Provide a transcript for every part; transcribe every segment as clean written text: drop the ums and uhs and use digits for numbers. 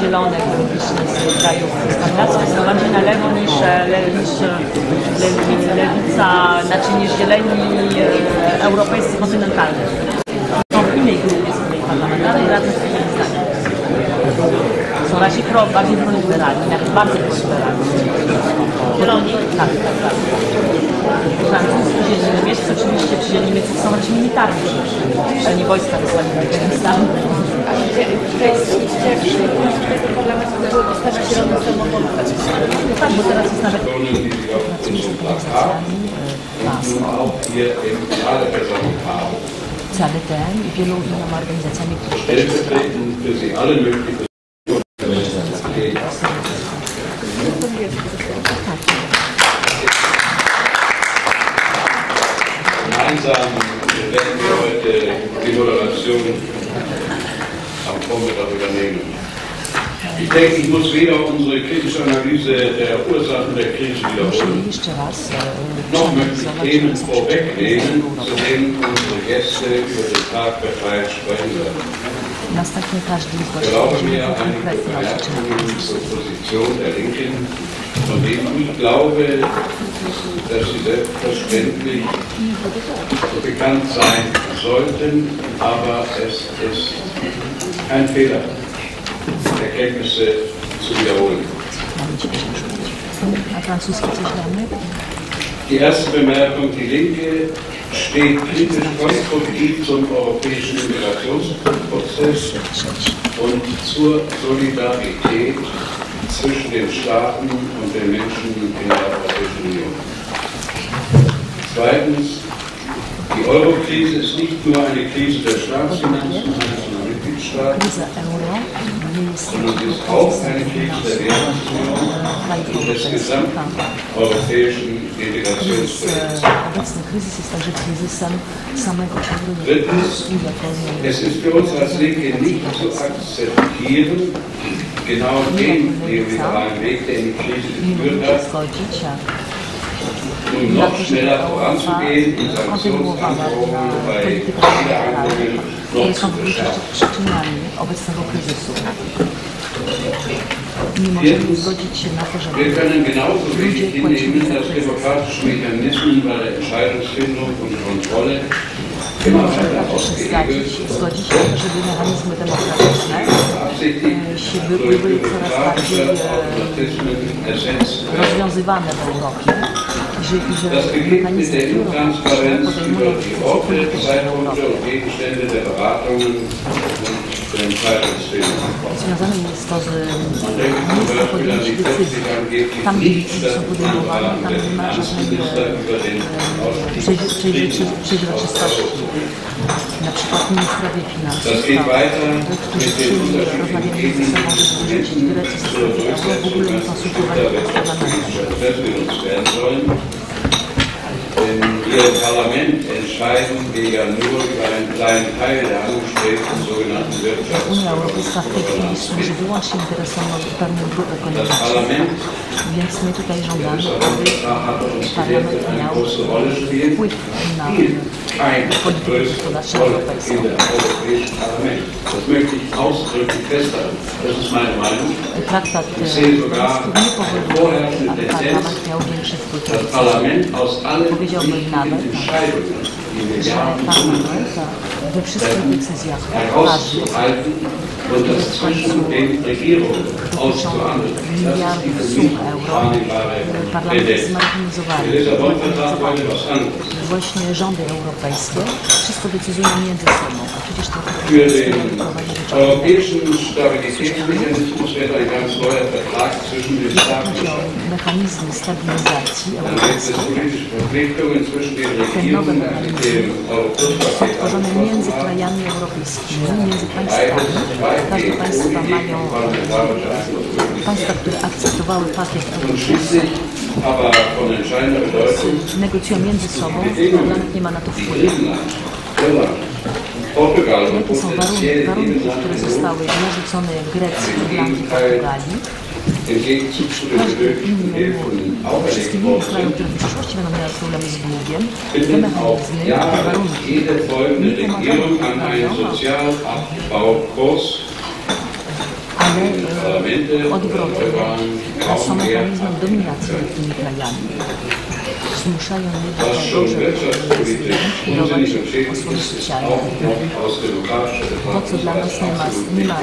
zielone, ekologiczne z krajów skandynawskich są bardziej na lewo niż lewica, znaczy niż zieleni europejscy kontynentalni. Są w innej grupie parlamentarnej razem z tymi zdaniami. Są raczej bardziej proliberalni, nawet bardzo proliberalni. Zieloni? Tak. Francuski dzielni niemieccy, oczywiście ci dzielni niemieccy są raczej militarni, ale nie wojska wysłani na Afganistan. Tak, bo teraz jest nawet pracuje z organizacjami CADT i wielu innymi organizacjami, które Gemeinsam werden wir heute die Moderation am Vormittag übernehmen. Ich denke, ich muss weder unsere kritische Analyse der Ursachen der Krise wiederholen, noch möchte ich Themen vorwegnehmen, zu denen unsere Gäste über den Tag verteilt sprechen werden. Ich erlaube mir einige Bemerkungen zur Position der Linken, von denen ich glaube, dass sie selbstverständlich bekannt sein sollten, aber es ist kein Fehler, Erkenntnisse zu wiederholen. Die erste Bemerkung, die Linke steht kritisch konstruktiv zum europäischen Integrationsprozess und zur Solidarität zwischen den Staaten und den Menschen in der Europäischen Union. Zweitens, die Euro-Krise ist nicht nur eine Krise der Staatsfinanzen einzelner Mitgliedstaaten, sondern sie ist auch eine Krise der Währungsunion und des gesamten europäischen Integrationsprojekts. Drittens, es ist für uns als Linke nicht zu akzeptieren, genau den neoliberalen Weg, der in die Krise geführt hat, um noch schneller voranzugehen, in Sanktionsanforderungen bei Wiedereinkommen noch zu verschärfen. Viertens, wir können genauso wenig hinnehmen, dass demokratische Mechanismen bei der Entscheidungsfindung und Kontrolle immer weiter ausgehebelt und beabsichtigt durch bürokratische Automatismen ersetzt werden. Das beginnt mit der Intransparenz über die Orte, Zeitpunkte und Gegenstände der Beratungen und der Entscheidungsfindung. Man denkt zum Beispiel an die plötzlich angeblich nicht stattfindenden Beratung der Finanzminister über den Das geht weiter mit den unterschiedlichen Gegeninstrumenten zur Durchsetzung der wirtschaftlicher Prozesse genutzt werden sollen. In Ihrem Parlament entscheiden wir ja nur über einen kleinen Teil der angestrebten sogenannten Wirtschaftsgovernance. Das Parlament hat uns gelehrt, eine große Rolle spielt, spielt keine größere Rolle in der Europäischen Parlament. Das möchte ich ausdrücklich festhalten. Das ist meine Meinung. Ich sehe sogar eine vorherrschende Tendenz, das Parlament aus allen Entscheidungen, die Milliarden herauszuhalten und das zwischen den Regierungen auszuhandeln. Das ist die für mich wahrnehmbare Tendenz. Der Lissabon-Vertrag wollte was anderes. Für den europäischen Stabilitätsmechanismus wird ein ganz neuer Vertrag zwischen den Staaten geschaffen. Dann wird es politische Verpflichtungen zwischen den Regierungen mit dem Europluspaket angesprochen und schließlich aber von entscheidender Bedeutung Portugal und potenziell im Gegenzug zu den benötigten Hilfen auferlegt worden finden auch jede folgende Regierung an einen Sozialabbau-Kurs ale odwrotnie. Są mechanizmem dominacji nad tymi krajami. Zmuszają je do tego, żeby kierować posłami socjalnymi. To, co dla nas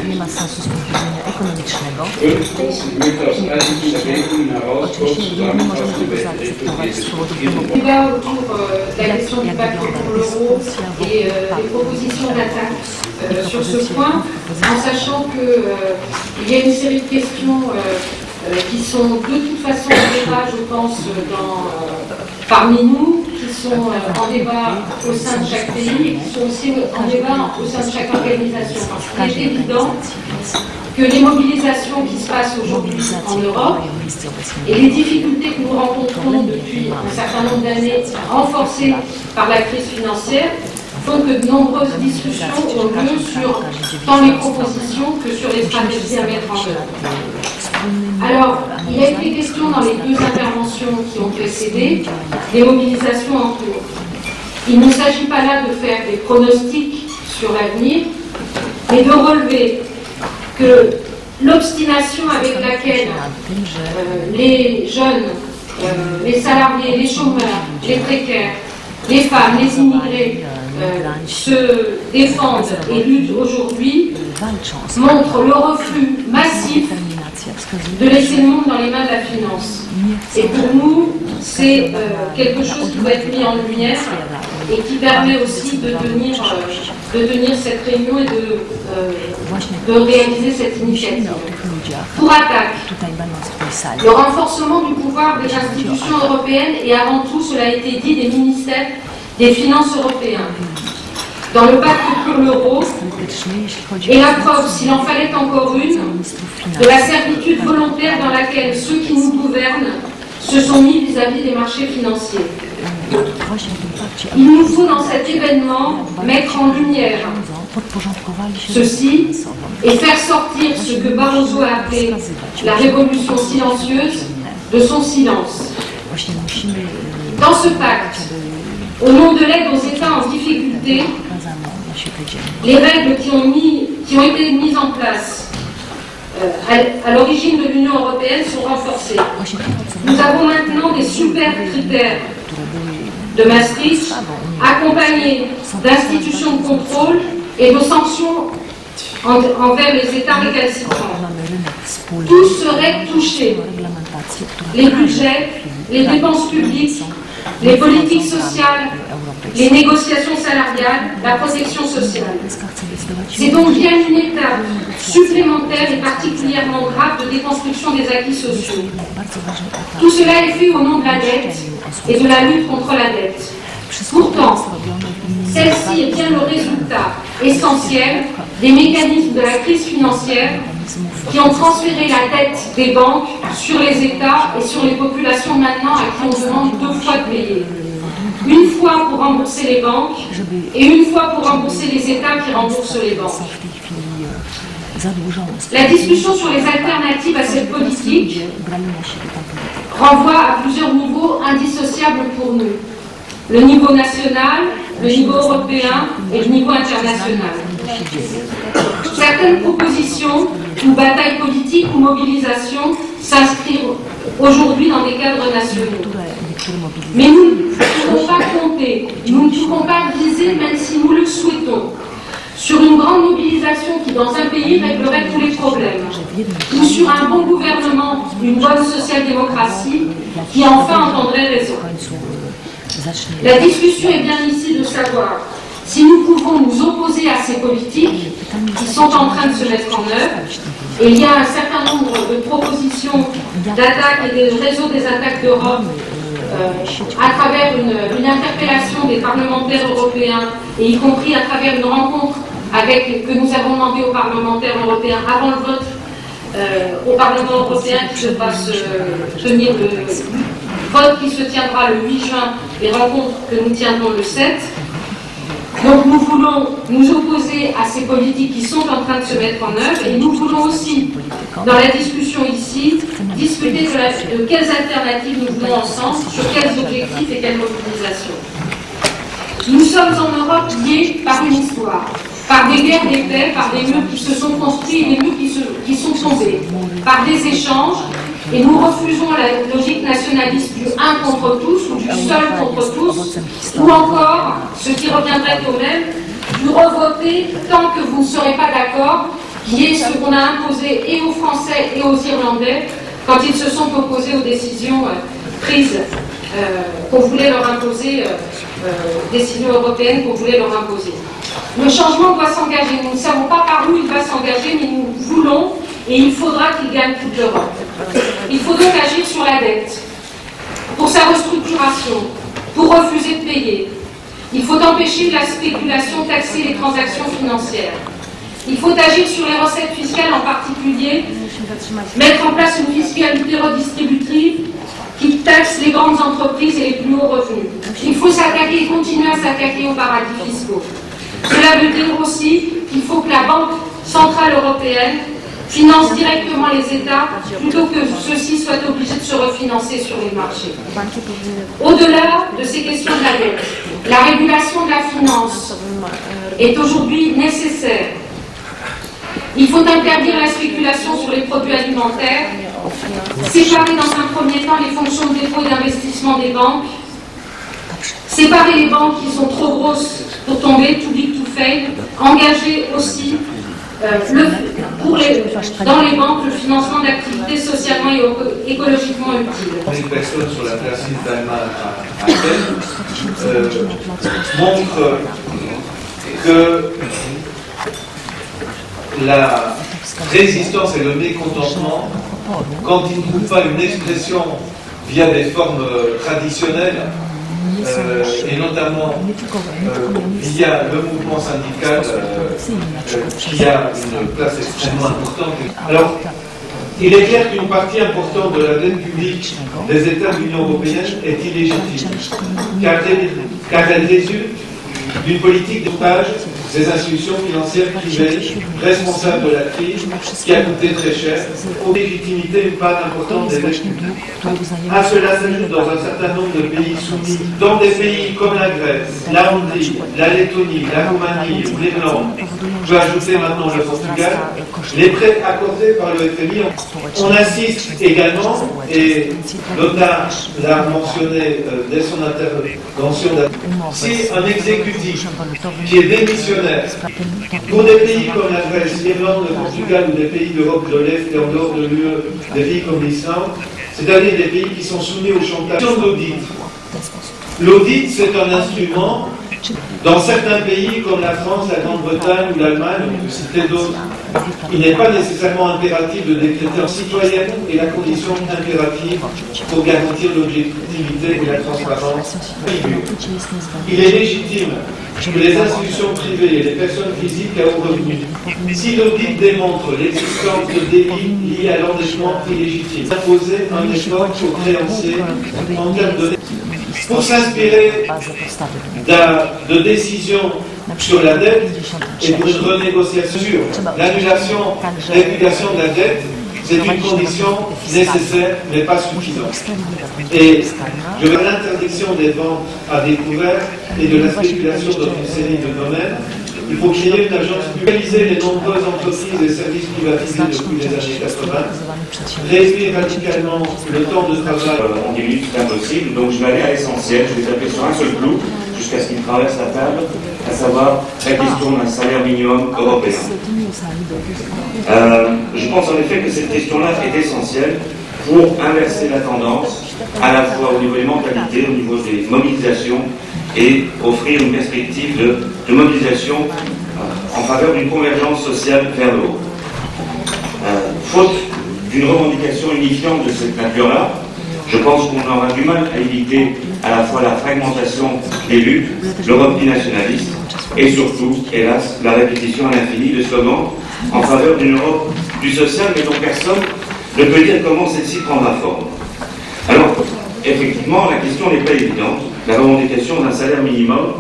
nie ma sensu z punktu widzenia ekonomicznego. Oczywiście nie możemy tego zaakceptować z powodu jak wygląda dyskusja sur ce point, en sachant qu'il y a une série de questions qui sont de toute façon en débat, je pense, parmi nous, qui sont en débat au sein de chaque pays et qui sont aussi en débat au sein de chaque organisation. Parce qu'il est évident que les mobilisations qui se passent aujourd'hui en Europe et les difficultés que nous rencontrons depuis un certain nombre d'années, renforcées par la crise financière, font que de nombreuses discussions ont lieu sur tant les propositions que sur les stratégies à mettre en œuvre. Alors, il a été question dans les deux interventions qui ont précédé des mobilisations en cours. Il ne s'agit pas là de faire des pronostics sur l'avenir, mais de relever que l'obstination avec laquelle les jeunes, les salariés, les chômeurs, les précaires, les femmes, les immigrés se défendent et luttent aujourd'hui montre le refus massif de laisser le monde dans les mains de la finance. Et pour nous, c'est quelque chose qui doit être mis en lumière et qui permet aussi de tenir cette réunion et de réaliser cette initiative. Pour attaque, le renforcement du pouvoir des institutions européennes et avant tout, cela a été dit, des ministères des Finances européens. Dans le pacte pour l'euro, et la preuve, s'il en fallait encore une, de la servitude volontaire dans laquelle ceux qui nous gouvernent se sont mis vis-à-vis des marchés financiers. Il nous faut dans cet événement mettre en lumière ceci et faire sortir ce que Barroso a appelé la révolution silencieuse de son silence. Dans ce pacte, au nom de l'aide aux États en difficulté, les règles qui ont été mises en place à l'origine de l'Union européenne sont renforcées. Nous avons maintenant des super critères de Maastricht, accompagnés d'institutions de contrôle et de sanctions envers les États récalcitrants. Tous seraient touchés. Les budgets, les dépenses publiques, les politiques sociales, les négociations salariales, la protection sociale. C'est donc bien une étape supplémentaire et particulièrement grave de déconstruction des acquis sociaux. Tout cela est fait au nom de la dette et de la lutte contre la dette. Pourtant, celle-ci est bien le résultat essentiel des mécanismes de la crise financière qui ont transféré la dette des banques sur les États et sur les populations maintenant à qui on demande 2 fois de payer. Une fois pour rembourser les banques et une fois pour rembourser les États qui remboursent les banques. La discussion sur les alternatives à cette politique renvoie à plusieurs niveaux indissociables pour nous. Le niveau national, le niveau européen et le niveau international. Certaines propositions ou batailles politiques ou mobilisations s'inscrivent aujourd'hui dans des cadres nationaux. Mais nous ne pouvons pas compter, nous ne pouvons pas viser, même si nous le souhaitons, sur une grande mobilisation qui, dans un pays, réglerait tous les problèmes, ou sur un bon gouvernement, une bonne social-démocratie qui enfin entendrait raison. La discussion est bien ici de savoir si nous pouvons nous opposer à ces politiques qui sont en train de se mettre en œuvre. Et il y a un certain nombre de propositions d'attaque et des réseaux des attaques d'Europe à travers une interpellation des parlementaires européens et y compris à travers une rencontre que nous avons demandé aux parlementaires européens avant le vote au Parlement européen qui devra se tenir le vote qui se tiendra le 8 juin et rencontre que nous tiendrons le 7. Donc nous voulons nous opposer à ces politiques qui sont en train de se mettre en œuvre et nous voulons aussi, dans la discussion ici, discuter de quelles alternatives nous voulons ensemble, sur quels objectifs et quelles mobilisations. Nous sommes en Europe liés par une histoire, par des guerres d'épais, par des murs qui se sont construits et des murs qui sont par des échanges, et nous refusons la logique nationaliste du un contre tous ou du seul contre tous, ou encore, ce qui reviendrait au même, du revoter tant que vous ne serez pas d'accord, qui est ce qu'on a imposé et aux Français et aux Irlandais quand ils se sont opposés aux décisions prises qu'on voulait leur imposer, décisions européennes qu'on voulait leur imposer. Le changement doit s'engager. Nous ne savons pas par où il va s'engager, mais nous voulons et il faudra qu'il gagne toute l'Europe. Il faut donc agir sur la dette, pour sa restructuration, pour refuser de payer. Il faut empêcher la spéculation, taxer les transactions financières. Il faut agir sur les recettes fiscales, en particulier mettre en place une fiscalité redistributive qui taxe les grandes entreprises et les plus hauts revenus. Il faut s'attaquer et continuer à s'attaquer aux paradis fiscaux. Cela veut dire aussi qu'il faut que la Banque centrale européenne finance directement les États plutôt que ceux-ci soient obligés de se refinancer sur les marchés. Au-delà de ces questions de la dette, la régulation de la finance est aujourd'hui nécessaire. Il faut interdire la spéculation sur les produits alimentaires, séparer dans un premier temps les fonctions de dépôt et d'investissement des banques, séparer les banques qui sont trop grosses pour tomber, too big to fail, engager aussi dans les banques le financement d'activités socialement et écologiquement utiles. Une personne sur la place d'Allemagne à Athènes montre que la résistance et le mécontentement, quand ils ne trouvent pas une expression via des formes traditionnelles, et notamment via le mouvement syndical qui a une place extrêmement importante. Alors, il est clair qu'une partie importante de la dette publique des États de l'Union européenne est illégitime, car elle résulte d'une politique d'otage des institutions financières privées responsables de la crise qui a coûté très cher, pour légitimité une part importante des dettes publiques. À cela s'ajoute dans un certain nombre de pays soumis, dans des pays comme la Grèce, la Hongrie, la Lettonie, la Roumanie ou l'Irlande, je vais ajouter maintenant le Portugal, les prêts accordés par le FMI. On assiste également, et Lothar l'a mentionné dès son intervention, si un exécutif qui est démissionnaire pour des pays comme la Grèce, l'Irlande, le Portugal ou des pays d'Europe de l'Est et en dehors de l'UE, des pays comme l'Islande, c'est-à-dire des pays qui sont soumis au chantage d'audit. L'audit, c'est un instrument dans certains pays comme la France, la Grande-Bretagne ou l'Allemagne, on peut citer d'autres. Il n'est pas nécessairement impératif de décréter en citoyenneté et la condition impérative pour garantir l'objectivité et la transparence. Il est légitime que les institutions privées et les personnes physiques à haut revenu, si l'audit démontre l'existence de délits liés à l'endettement illégitime, imposer un effort aux créanciers en termes de pour s'inspirer de décisions sur la dette et pour une renégociation sur l'annulation, régulation de la dette, c'est une condition nécessaire mais pas suffisante. Et je veux l'interdiction des ventes à découvert et de la spéculation dans une série de domaines. Il faut créer une agence mutualiser les nombreuses entreprises et services privatisés depuis les années 80, réduire radicalement le temps de travail. En 10 minutes, c'est impossible, donc je vais aller à l'essentiel, je vais taper sur un seul clou jusqu'à ce qu'il traverse la table, à savoir la question d'un salaire minimum européen. Je pense en effet que cette question-là est essentielle pour inverser la tendance, à la fois au niveau des mentalités, au niveau des mobilisations, et offrir une perspective de mobilisation en faveur d'une convergence sociale vers le haut. Faute d'une revendication unifiante de cette nature-là, je pense qu'on aura du mal à éviter à la fois la fragmentation des luttes, le repli nationaliste et surtout, hélas, la répétition à l'infini de slogans en faveur d'une Europe du social, mais dont personne ne peut dire comment celle-ci prendra forme. Alors, effectivement, la question n'est pas évidente. La revendication d'un salaire minimum,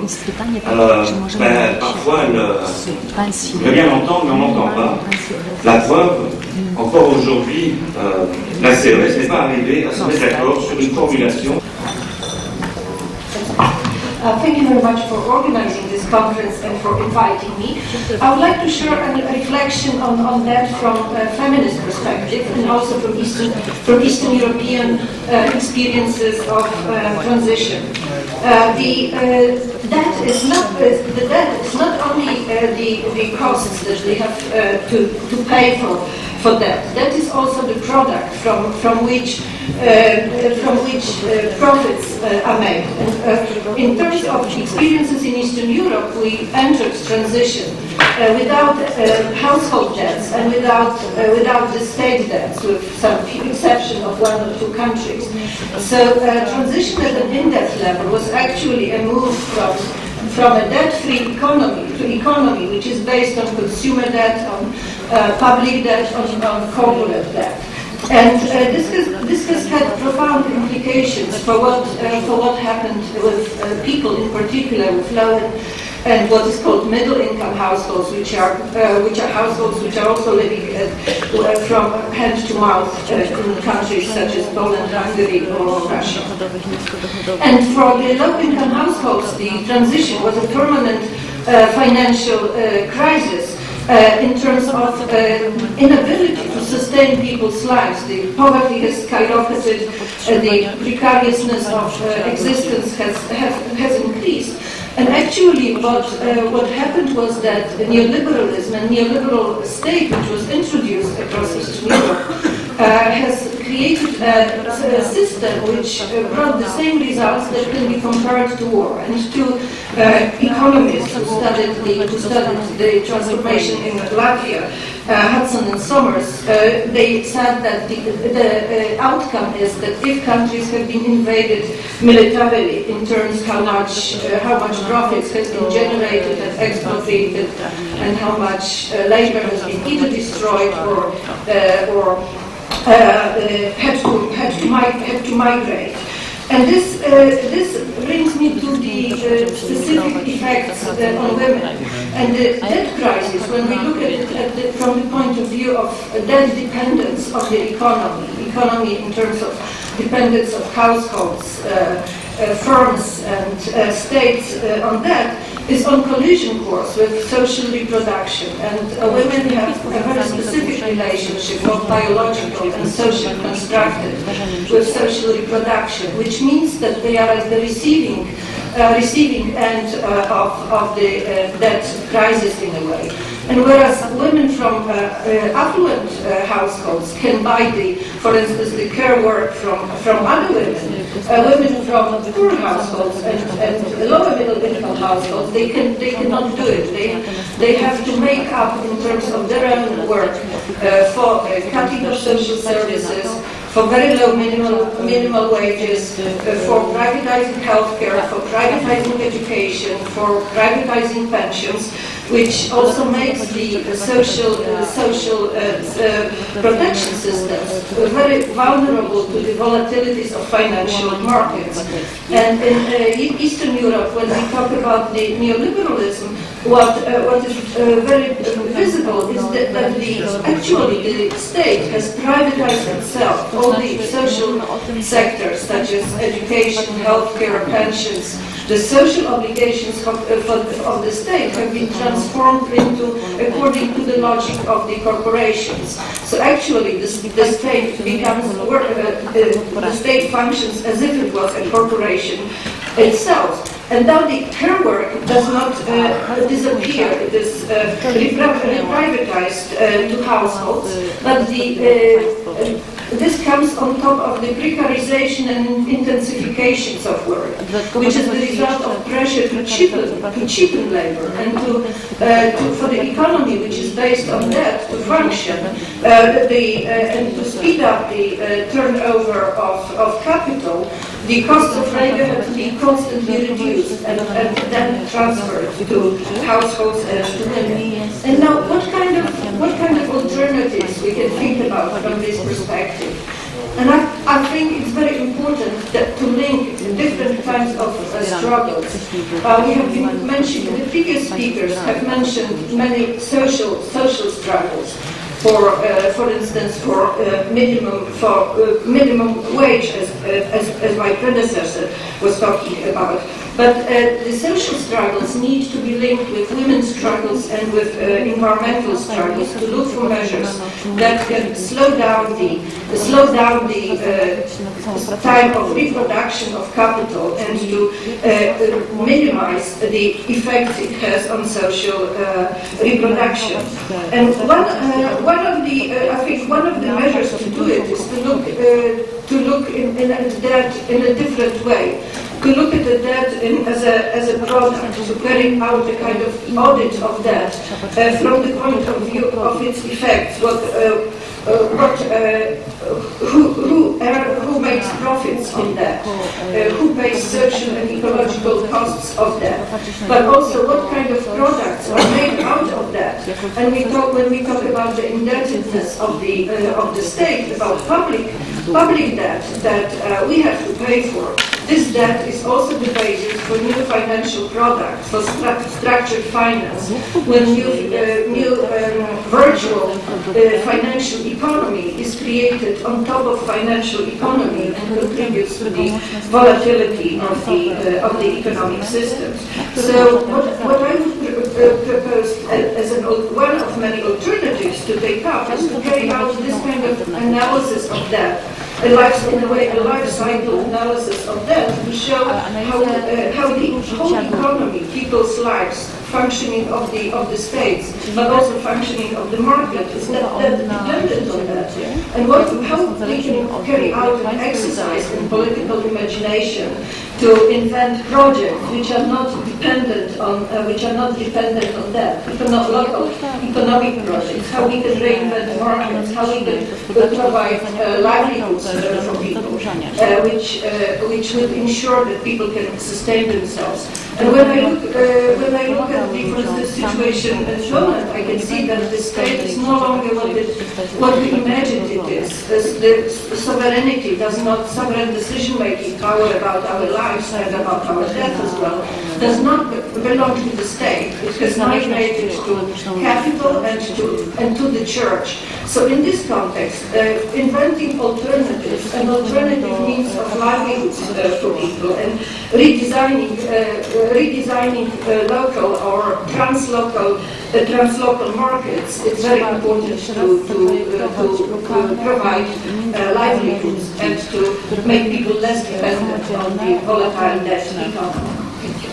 parfois, on veut bien l'entendre, mais on n'entend pas. La preuve, encore aujourd'hui, la CES n'est pas arrivée à se mettre d'accord sur une formulation. Thank you very much for organizing this conference and for inviting me. I would like to share a reflection on that from a feminist perspective. perspective, and also from Eastern European experiences of transition. The debt is not only the costs that we have to pay for that. That is also the product from which profits are made. And, in terms of experiences in Eastern Europe, we entered transition without household debts and without the state debts, with some exception of 1 or 2 countries. So transition at an in-debt level was actually a move from a debt-free economy to economy which is based on consumer debt, on public debt, on corporate debt. And this has had profound implications for what happened with people, in particular with low and what is called middle-income households, which are households which are also living from hand to mouth in countries such as Poland, Hungary, or Russia. And for the low-income households, the transition was a permanent financial crisis. In terms of inability to sustain people's lives. The poverty has skyrocketed, the precariousness of existence has increased. And actually what happened was that neoliberalism and neoliberal state, which was introduced across Eastern Europe, has created a system which brought the same results that can be compared to war. And to economists who studied the transformation in Latvia, Hudson and Somers, they said that the outcome is that if countries have been invaded militarily, in terms how much profits has been generated and expropriated, and how much labor has been either destroyed or had to migrate. And this brings me to the specific effects on women. And the debt crisis, when we look at it from the point of view of debt dependence of the economy in terms of dependence of households, firms and states on debt, is on collision course with social reproduction. And women have a very specific relationship, both biological and social constructed, with social reproduction, which means that they are at the receiving end of the debt crisis in a way. And whereas women from affluent households can buy for instance, the care work from other women, women from poor households and lower middle income households, they cannot do it. They have to make up in terms of their own work for cutting of social services, for very low minimal wages, for privatizing healthcare, for privatizing education, for privatizing pensions, which also makes the social protection systems very vulnerable to the volatilities of financial markets. And in Eastern Europe, when we talk about the neoliberalism, what is very visible is that actually the state has privatized itself. All the social sectors such as education, healthcare, pensions, the social obligations of the state have been transformed into according to the logic of the corporations. So actually the state becomes the state functions as if it was a corporation itself. And now the care work does not disappear, it is privatized to households, but this comes on top of the precarization and intensifications of work, which is the result of pressure to cheapen labor and for the economy, which is based on debt, to function, and to speed up the turnover of capital. The cost of labor had to be constantly reduced and then transferred to households and to women. And now, what kind of alternatives we can think about from this perspective? And I think it's very important to link different kinds of struggles. We have been mentioning, the previous speakers have mentioned many social struggles. For instance, for minimum wage, as my predecessor was talking about. But the social struggles need to be linked with women's struggles and with environmental struggles to look for measures that can slow down the time of reproduction of capital and to minimize the effect it has on social reproduction. And I think one of the measures to do it is to look in that in a different way. To look at the debt as a product, to carry out a kind of audit of debt from the point of view of its effects, who makes profits on that, who pays social and ecological costs of that, but also what kind of products are made out of that. And when we talk about the indebtedness of the state, about public debt that we have to pay for. This debt is also the basis for new financial products, for structured finance, when new virtual financial economy is created on top of financial economy and contributes to the volatility of the economic systems. So what I would propose as one of many alternatives to take up is to carry out this kind of analysis of debt. A life cycle analysis of that to show how the whole economy, people's lives, functioning of the states, but also functioning of the market is dependent on that. And how we can carry out an exercise in political imagination to invent projects which are not dependent on that, local economic projects. How we can reinvent markets, how we can provide livelihoods for people, which would ensure that people can sustain themselves. And when I look at the situation at the moment, I can see that the state is no longer what we imagined it is. The sovereignty sovereign decision-making power about our lives and about our death as well, does not belong to the state. It has migrated to capital and to the church. So in this context, inventing alternatives and alternative means of livelihoods for people and redesigning local or translocal markets, it's very important to provide livelihoods and to make people less dependent on the volatile debt economy. Thank you.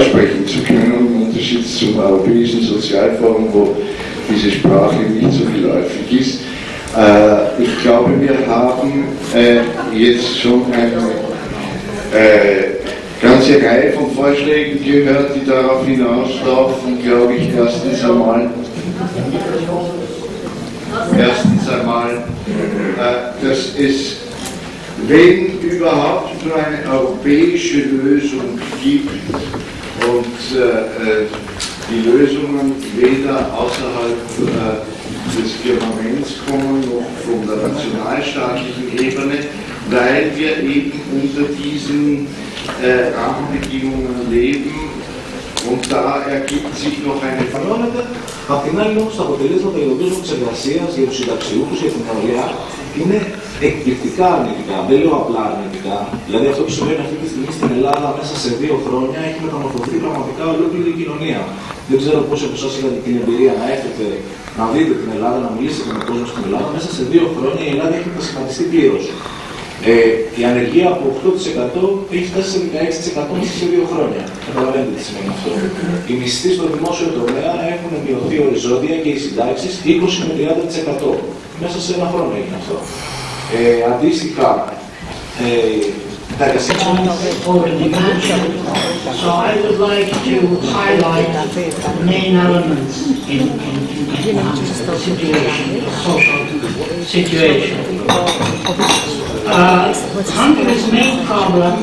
Sprechen zu können, im Unterschied zum Europäischen Sozialforum, wo diese Sprache nicht so geläufig ist. Ich glaube, wir haben jetzt schon eine ganze Reihe von Vorschlägen gehört, die darauf hinauslaufen, glaube ich, erstens einmal, dass es, wenn überhaupt, nur eine europäische Lösung gibt und die Lösungen weder außerhalb des Firmaments kommen noch von der nationalstaatlichen Ebene, weil wir eben unter diesen Rahmenbedingungen leben und da ergibt sich noch eine Frage. Απ' την άλλη όμως τα αποτελέσματα υλοποίησης της εργασίας για τους συνταξιούχους και την νεολαία είναι εκπληκτικά αρνητικά, δεν λέω απλά αρνητικά. Δηλαδή αυτό που συμβαίνει αυτή τη στιγμή στην Ελλάδα μέσα σε 2 χρόνια έχει μεταμορφωθεί πραγματικά ολόκληρη η κοινωνία. Δεν ξέρω πόσοι από εσάς είχατε την εμπειρία να έρθετε να δείτε την Ελλάδα, να μιλήσετε με τον κόσμο στην Ελλάδα. Μέσα σε 2 χρόνια η Ελλάδα έχει μετασχηματιστεί πλήρως. Η ανεργία από 8% έχει φτάσει σε 16% μέσα σε 2 χρόνια. Καταλαβαίνετε τι σημαίνει αυτό. Οι μισθοί στο δημόσιο τομέα έχουν μειωθεί οριζόντια και οι συντάξεις 20 με 30%. Μέσα σε 1 χρόνο έγινε αυτό. Αντίστοιχα, τα εργασία. So I would like to highlight the main elements in the situation, the social situation. Hungary's main problem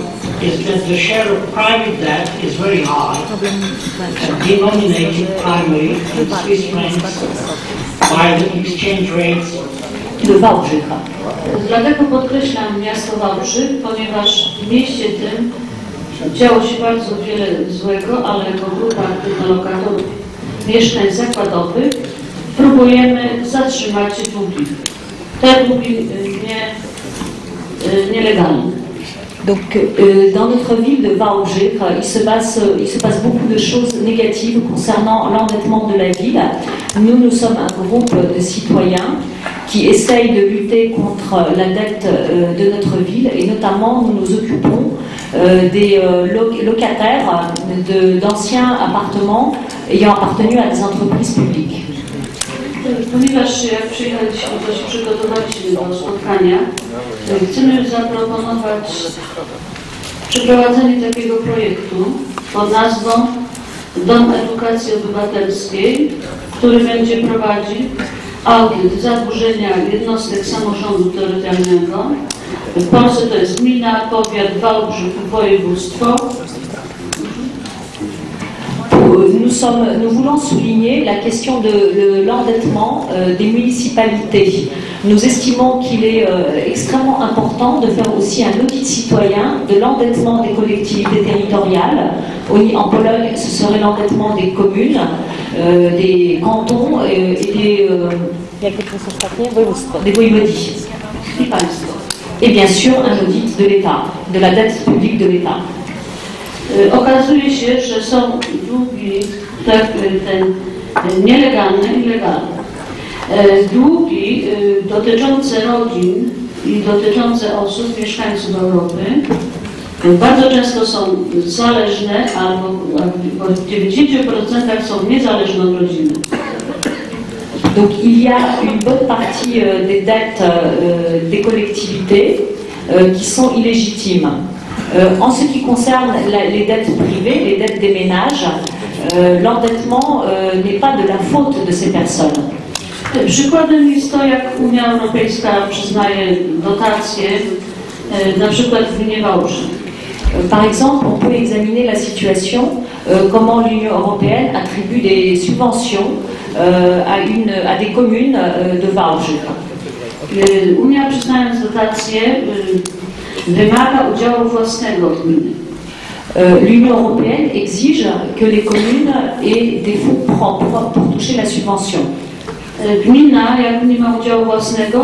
is that the share of private debt is very high, denominated primarily in Swiss francs by the exchange rates in Wałbrzycha. Dlatego podkreślam miasto Wałbrzych, ponieważ w mieście tym Działo się bardzo wiele złego, ale jako grupa aktywna lokatorów mieszkań zakładowych próbujemy zatrzymać długi. Te długi nielegalne. Donc, dans notre ville de Wałbrzycha, il se passe beaucoup de choses négatives concernant l'endettement de la ville. Nous sommes un groupe de citoyens qui essayent de lutter contre la dette de notre ville et notamment nous nous occupons des locataires d'anciens appartements ayant appartenu à des entreprises publiques. Ponieważ jak przyjechaliśmy, to się przygotowaliśmy do spotkania, chcemy zaproponować przeprowadzenie takiego projektu pod nazwą Dom Edukacji Obywatelskiej, który będzie prowadzić audyt zadłużenia jednostek samorządu terytorialnego. W Polsce to jest gmina, powiat, Wałbrzych, województwo. Nous voulons souligner la question de l'endettement des municipalités. Nous estimons qu'il est extrêmement important de faire aussi un audit citoyen de l'endettement des collectivités territoriales. En Pologne, ce serait l'endettement des communes, des cantons et des województw. Et bien sûr un audit de l'État, de la dette publique de l'État. Okazuje się, że są długi nielegalne i legalne. Długi dotyczące rodzin i dotyczące osób, mieszkańców Europy, bardzo często są zależne, albo w 90% są niezależne od rodziny. Donc il y a une bonne partie des dettes des collectivités qui sont illégitimes. En ce qui concerne les dettes privées, les dettes des ménages, l'endettement n'est pas de la faute de ces personnes. Przykładem jest to, jak Unia Europejska przyznaje dotacje, na przykład w gminie Wałbrzych. Par exemple, on peut examiner la situation, comment l'Union européenne attribue des subventions à des communes de Wałbrzycha. Unia, przyznając dotacje, wymaga udziału własnego gminy. L'Union européenne exige que les communes aient des fonds propres pour toucher la subvention. Gmina, jak nie ma udziału własnego,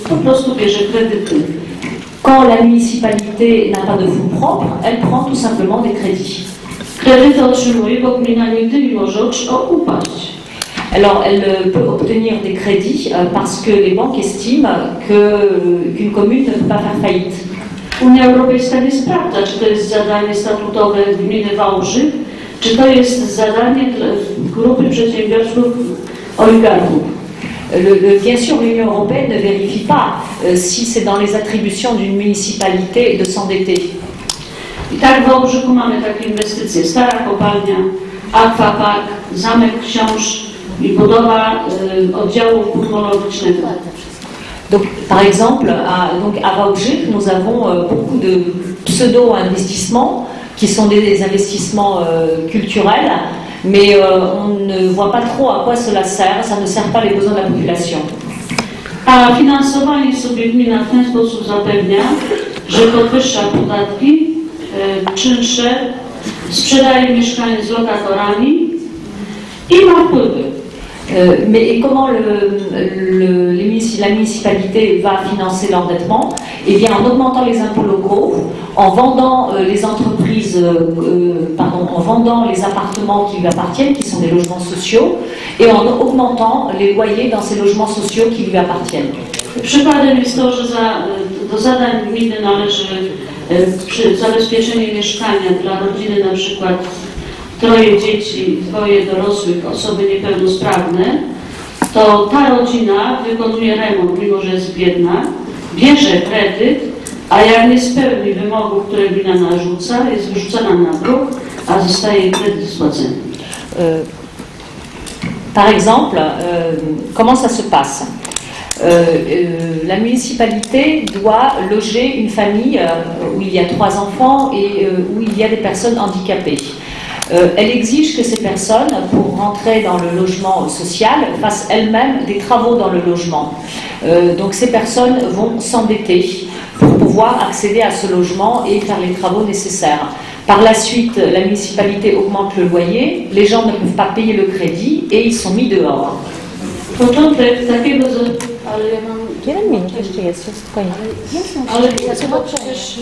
po prostu bierze kredyty. Quand la municipalité n'a pas de fonds propres, elle prend tout simplement des crédits. Kredyty otrzymuje, bo gmina nigdy nie może upaść. Alors, elle peut obtenir des crédits parce que les banques estiment qu'une commune ne peut pas faire faillite. Unia Europejska nie sprawdza, czy to jest zadanie statutowe gminy Wałbrzych, czy to jest zadanie grupy przedsiębiorców oligarchów. Bien sûr, l'Union européenne ne vérifie pas si c'est dans les attributions d'une municipalité de s'endetter. I tak w Wałbrzychu mamy takie inwestycje. Stara kopalnia, akwapark, zamek książ i budowa oddziału pulmonologicznego. Donc, par exemple, à Wałbrzych, nous avons beaucoup de pseudo-investissements qui sont des investissements culturels, mais on ne voit pas trop à quoi cela sert, ça ne sert pas les besoins de la population. A finansowanie sobie gmina w ten sposób zapewnia, że podwyższa podatki, czynsze, sprzedaje mieszkania z lokatorami i ma wpływy. Mais comment la municipalité va financer l'endettement? Eh bien, en augmentant les impôts locaux, en vendant les entreprises, en vendant les appartements qui lui appartiennent, qui sont des logements sociaux, et en augmentant les loyers dans ces logements sociaux qui lui appartiennent. Przykładem jest to, że do zadań gminy należy zabezpieczenie mieszkania dla rodziny, na przykład 3 dzieci, 2 dorosłych, osoby niepełnosprawne, to ta rodzina wykonuje remont, mimo że jest biedna, bierze kredyt, a jak nie spełni wymogów, które gmina narzuca, jest wyrzucana na bruk, a zostaje kredyt spłacony. Par exemple, comment ça se passe? La municipalité doit loger une famille où il y a 3 enfants et où il y a des personnes handicapées. Elle exige que ces personnes, pour rentrer dans le logement social, fassent elles-mêmes des travaux dans le logement. Donc ces personnes vont s'endetter pour pouvoir accéder à ce logement et faire les travaux nécessaires. Par la suite, la municipalité augmente le loyer, les gens ne peuvent pas payer le crédit et ils sont mis dehors. Początek takiego, ale ja mam... 1 minut jeszcze jest, spokojnie. Ale przecież